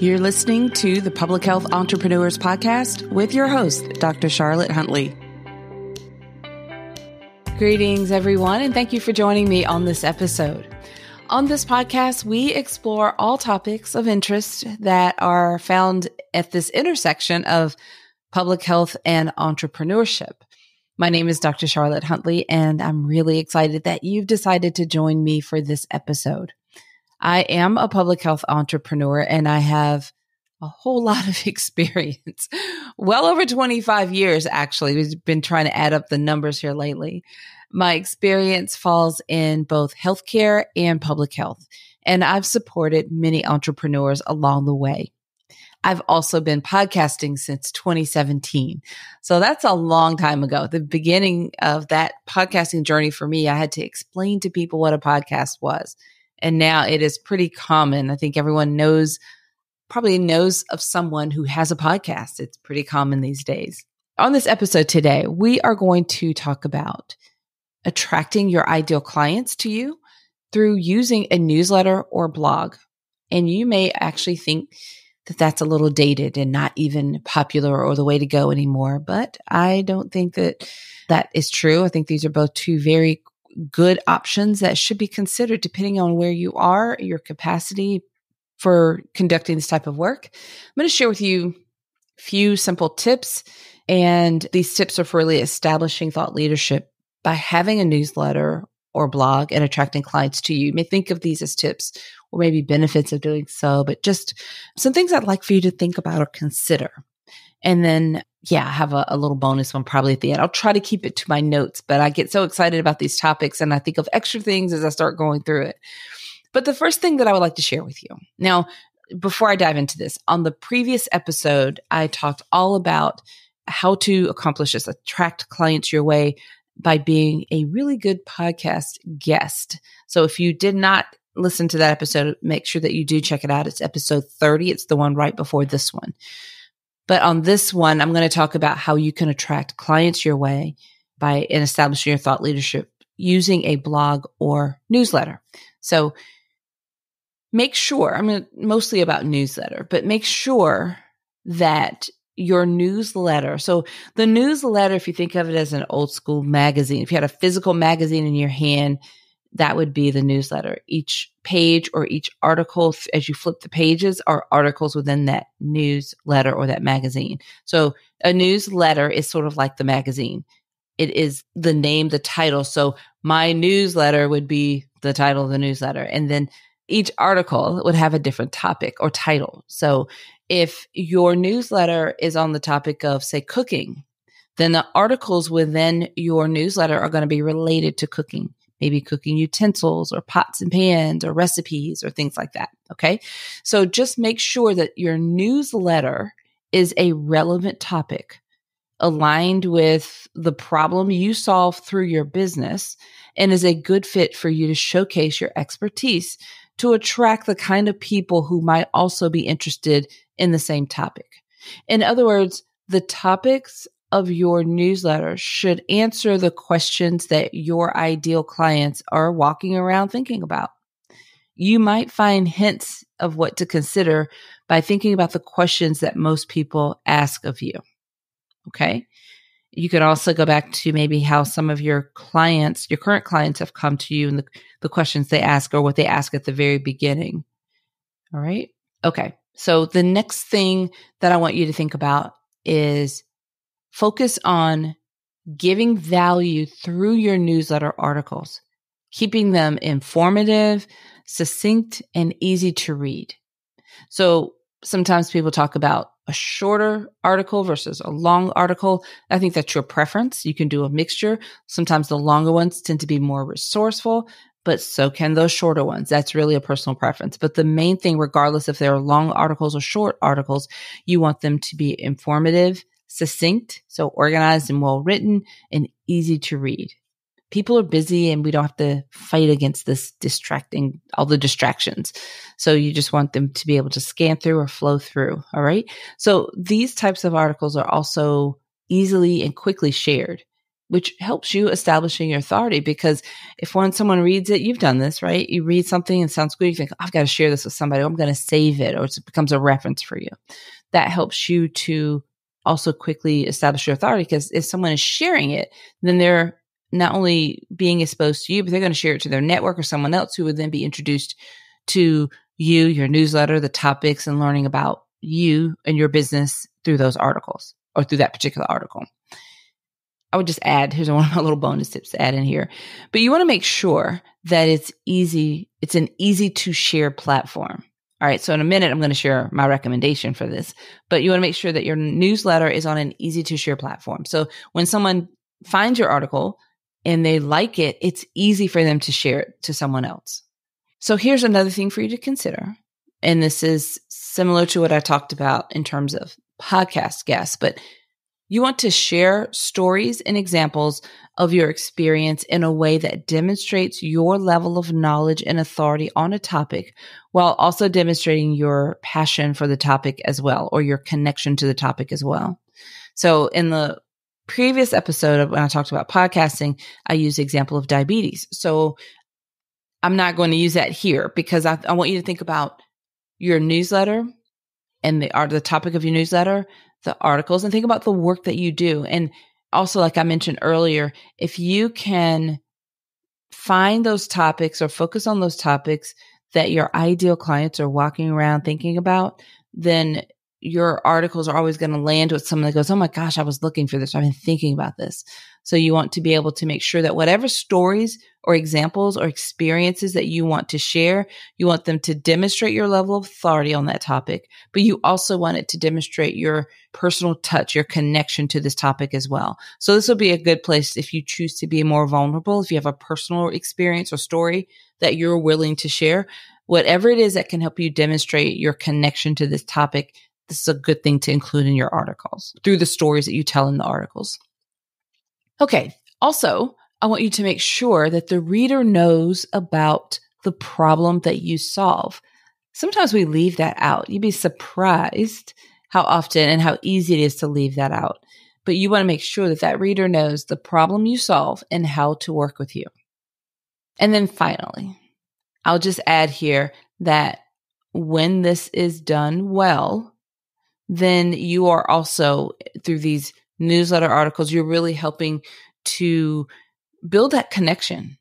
You're listening to the Public Health Entrepreneurs Podcast with your host, Dr. Charlotte Huntley. Greetings, everyone, and thank you for joining me on this episode. On this podcast, we explore all topics of interest that are found at this intersection of public health and entrepreneurship. My name is Dr. Charlotte Huntley, and I'm really excited that you've decided to join me for this episode. I am a public health entrepreneur, and I have a whole lot of experience. Well over 25 years, actually. We've been trying to add up the numbers here lately. My experience falls in both healthcare and public health, and I've supported many entrepreneurs along the way. I've also been podcasting since 2017. So that's a long time ago. The beginning of that podcasting journey for me, I had to explain to people what a podcast was. And now it is pretty common. I think everyone probably knows of someone who has a podcast. It's pretty common these days. On this episode today, we are going to talk about attracting your ideal clients to you through using a newsletter or blog. And you may actually think that that's a little dated and not even popular or the way to go anymore. But I don't think that that is true. I think these are both two very good options that should be considered depending on where you are, your capacity for conducting this type of work. I'm going to share with you a few simple tips, and these tips are for really establishing thought leadership by having a newsletter or blog and attracting clients to you. You may think of these as tips or maybe benefits of doing so, but just some things I'd like for you to think about or consider. And then, I have a little bonus one probably at the end. I'll try to keep it to my notes, but I get so excited about these topics and I think of extra things as I start going through it. But the first thing that I would like to share with you. Now, before I dive into this, on the previous episode, I talked all about how to accomplish this, attract clients your way by being a really good podcast guest. So if you did not listen to that episode, make sure that you do check it out. It's episode 30. It's the one right before this one. But on this one, I'm going to talk about how you can attract clients your way by establishing your thought leadership using a blog or newsletter. So make sure, I'm mostly about newsletter, but make sure that your newsletter, so the newsletter, if you think of it as an old school magazine, if you had a physical magazine in your hand, that would be the newsletter. Each page or each article, as you flip the pages, are articles within that newsletter or that magazine. So a newsletter is sort of like the magazine. It is the name, the title. So my newsletter would be the title of the newsletter. And then each article would have a different topic or title. So if your newsletter is on the topic of, say, cooking, then the articles within your newsletter are going to be related to cooking. Maybe cooking utensils or pots and pans or recipes or things like that. Okay. So just make sure that your newsletter is a relevant topic aligned with the problem you solve through your business and is a good fit for you to showcase your expertise to attract the kind of people who might also be interested in the same topic. In other words, the topics of your newsletter should answer the questions that your ideal clients are walking around thinking about. You might find hints of what to consider by thinking about the questions that most people ask of you. Okay. You can also go back to maybe how some of your clients, your current clients, have come to you and the questions they ask or what they ask at the very beginning. All right. Okay. So the next thing that I want you to think about is focus on giving value through your newsletter articles, keeping them informative, succinct, and easy to read. So sometimes people talk about a shorter article versus a long article. I think that's your preference. You can do a mixture. Sometimes the longer ones tend to be more resourceful, but so can those shorter ones. That's really a personal preference. But the main thing, regardless if they're long articles or short articles, you want them to be informative, succinct, so organized and well written, and easy to read. People are busy and we don't have to fight against this all the distractions. So you just want them to be able to scan through or flow through. All right. So these types of articles are also easily and quickly shared. which helps you establishing your authority. Because if when someone reads it, you've done this, right? You read something and it sounds good. You think, I've got to share this with somebody. Or I'm going to save it, or it becomes a reference for you. That helps you to also quickly establish your authority, because if someone is sharing it, then they're not only being exposed to you, but they're going to share it to their network or someone else who would then be introduced to you, your newsletter, the topics, and learning about you and your business through those articles or through that particular article. I would just add, here's one of my little bonus tips to add in here, but you want to make sure that it's an easy to share platform. All right. So in a minute, I'm going to share my recommendation for this, but you want to make sure that your newsletter is on an easy to share platform. So when someone finds your article and they like it, it's easy for them to share it to someone else. So here's another thing for you to consider. And this is similar to what I talked about in terms of podcast guests, but you want to share stories and examples of your experience in a way that demonstrates your level of knowledge and authority on a topic, while also demonstrating your passion for the topic as well, or your connection to the topic as well. So in the previous episode of when I talked about podcasting, I used the example of diabetes. So I'm not going to use that here, because I want you to think about your newsletter and the topic of your newsletter, the articles, and think about the work that you do. And also, like I mentioned earlier, if you can find those topics or focus on those topics that your ideal clients are walking around thinking about, then your articles are always going to land with someone that goes, oh my gosh, I was looking for this. I've been thinking about this. So you want to be able to make sure that whatever stories or examples or experiences that you want to share, you want them to demonstrate your level of authority on that topic, but you also want it to demonstrate your personal touch, your connection to this topic as well. So this will be a good place if you choose to be more vulnerable, if you have a personal experience or story that you're willing to share, whatever it is that can help you demonstrate your connection to this topic. This is a good thing to include in your articles through the stories that you tell in the articles. Okay. Also, I want you to make sure that the reader knows about the problem that you solve. Sometimes we leave that out. You'd be surprised how often and how easy it is to leave that out. But you want to make sure that that reader knows the problem you solve and how to work with you. And then finally, I'll just add here that when this is done well, then you are also, through these newsletter articles, you're really helping to build that connection.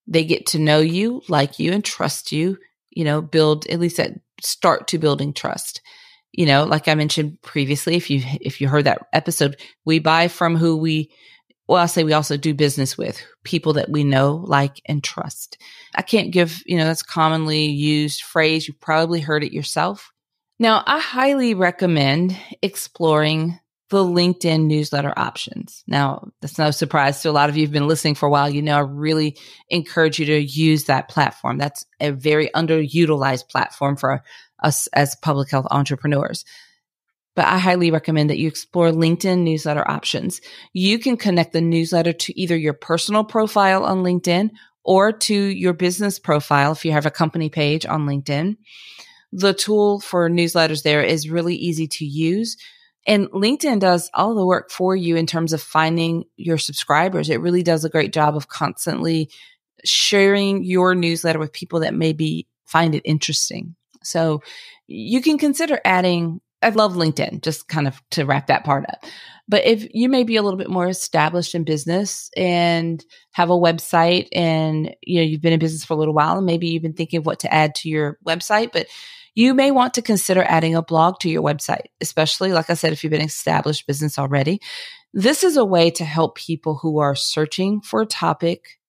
They get to know you, like you, and trust you, build at least that start to building trust. Like I mentioned previously, if you heard that episode, we buy from I'll say we also do business with people that we know, like, and trust. I can't give, that's a commonly used phrase. You've probably heard it yourself. Now, I highly recommend exploring the LinkedIn newsletter options. Now, that's no surprise to a lot of you who've been listening for a while. I really encourage you to use that platform. That's a very underutilized platform for us as public health entrepreneurs. But I highly recommend that you explore LinkedIn newsletter options. You can connect the newsletter to either your personal profile on LinkedIn or to your business profile if you have a company page on LinkedIn. The tool for newsletters there is really easy to use. And LinkedIn does all the work for you in terms of finding your subscribers. It really does a great job of constantly sharing your newsletter with people that maybe find it interesting. So you can consider adding, I love LinkedIn, just kind of to wrap that part up. But if you may be a little bit more established in business and have a website and you've been in business for a little while and maybe you've been thinking of what to add to your website, but you may want to consider adding a blog to your website, especially, like I said, if you've been an established business already. This is a way to help people who are searching for a topic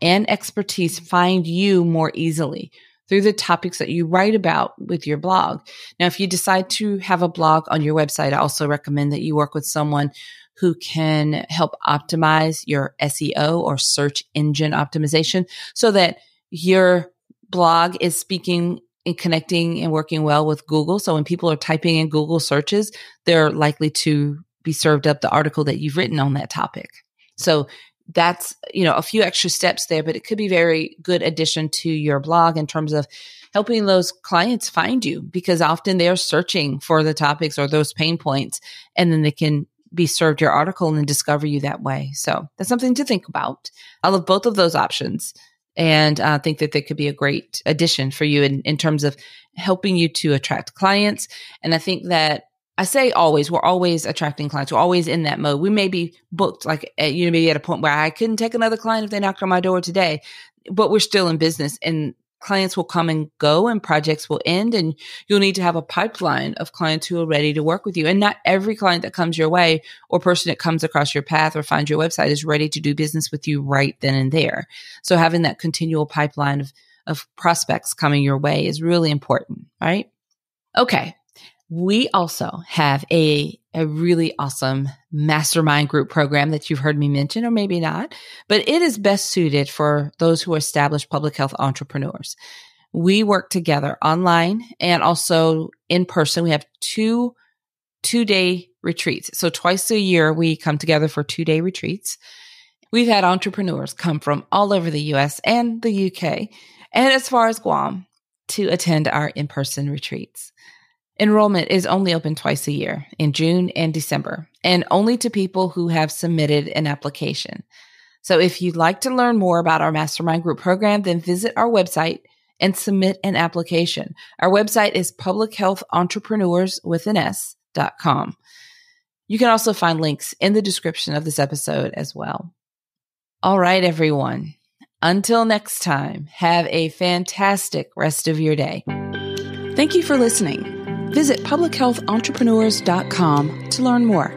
and expertise find you more easily through the topics that you write about with your blog. Now, if you decide to have a blog on your website, I also recommend that you work with someone who can help optimize your SEO or search engine optimization so that your blog is speaking and connecting and working well with Google. So when people are typing in Google searches, they're likely to be served up the article that you've written on that topic. So that's, a few extra steps there, but it could be very good addition to your blog in terms of helping those clients find you, because often they are searching for the topics or those pain points, and then they can be served your article and discover you that way. So that's something to think about. I love both of those options. And I think that they could be a great addition for you in terms of helping you to attract clients. And I think that I say always, we're always attracting clients. We're always in that mode. We may be booked, like, maybe at a point where I couldn't take another client if they knocked on my door today, but we're still in business, and clients will come and go and projects will end, and you'll need to have a pipeline of clients who are ready to work with you. And not every client that comes your way or person that comes across your path or finds your website is ready to do business with you right then and there. So having that continual pipeline of prospects coming your way is really important, right? Okay. We also have a really awesome mastermind group program that you've heard me mention, or maybe not, but it is best suited for those who are established public health entrepreneurs. We work together online and also in person. We have two-day retreats. So twice a year, we come together for 2-day retreats. We've had entrepreneurs come from all over the US and the UK and as far as Guam to attend our in-person retreats. Enrollment is only open twice a year, in June and December, and only to people who have submitted an application. So if you'd like to learn more about our mastermind group program, then visit our website and submit an application. Our website is publichealthentrepreneurs.com. You can also find links in the description of this episode as well. All right, everyone. Until next time, have a fantastic rest of your day. Thank you for listening. Visit publichealthentrepreneurs.com to learn more.